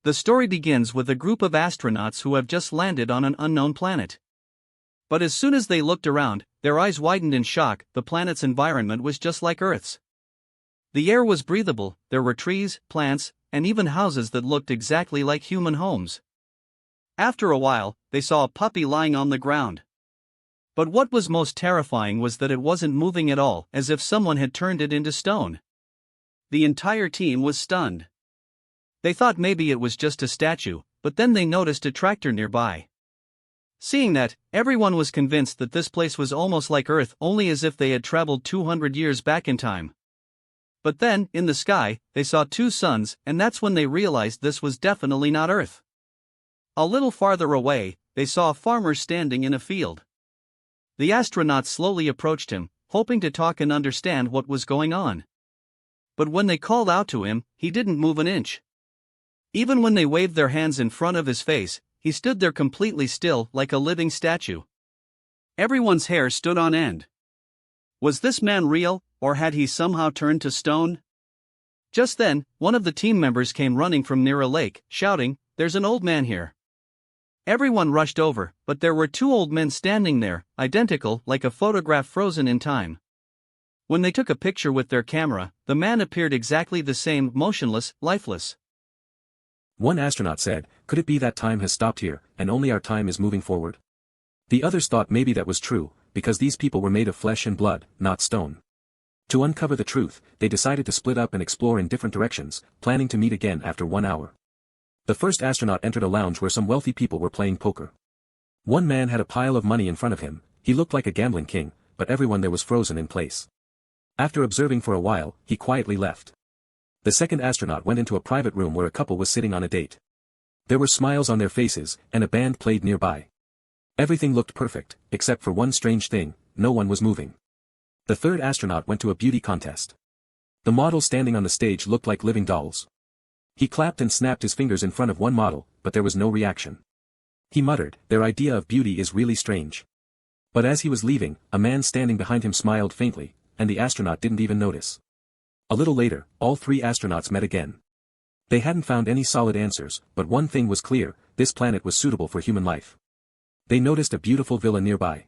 The story begins with a group of astronauts who have just landed on an unknown planet. But as soon as they looked around, their eyes widened in shock. The planet's environment was just like Earth's. The air was breathable, there were trees, plants, and even houses that looked exactly like human homes. After a while, they saw a puppy lying on the ground. But what was most terrifying was that it wasn't moving at all, as if someone had turned it into stone. The entire team was stunned. They thought maybe it was just a statue, but then they noticed a tractor nearby. Seeing that, everyone was convinced that this place was almost like Earth, only as if they had traveled 200 years back in time. But then, in the sky, they saw two suns, and that's when they realized this was definitely not Earth. A little farther away, they saw a farmer standing in a field. The astronauts slowly approached him, hoping to talk and understand what was going on. But when they called out to him, he didn't move an inch. Even when they waved their hands in front of his face, he stood there completely still, like a living statue. Everyone's hair stood on end. Was this man real, or had he somehow turned to stone? Just then, one of the team members came running from near a lake, shouting, "There's an old man here." Everyone rushed over, but there were two old men standing there, identical, like a photograph frozen in time. When they took a picture with their camera, the man appeared exactly the same, motionless, lifeless. One astronaut said, "Could it be that time has stopped here, and only our time is moving forward?" The others thought maybe that was true, because these people were made of flesh and blood, not stone. To uncover the truth, they decided to split up and explore in different directions, planning to meet again after 1 hour. The first astronaut entered a lounge where some wealthy people were playing poker. One man had a pile of money in front of him. He looked like a gambling king, but everyone there was frozen in place. After observing for a while, he quietly left. The second astronaut went into a private room where a couple was sitting on a date. There were smiles on their faces, and a band played nearby. Everything looked perfect, except for one strange thing: no one was moving. The third astronaut went to a beauty contest. The models standing on the stage looked like living dolls. He clapped and snapped his fingers in front of one model, but there was no reaction. He muttered, "Their idea of beauty is really strange." But as he was leaving, a man standing behind him smiled faintly, and the astronaut didn't even notice. A little later, all three astronauts met again. They hadn't found any solid answers, but one thing was clear: this planet was suitable for human life. They noticed a beautiful villa nearby.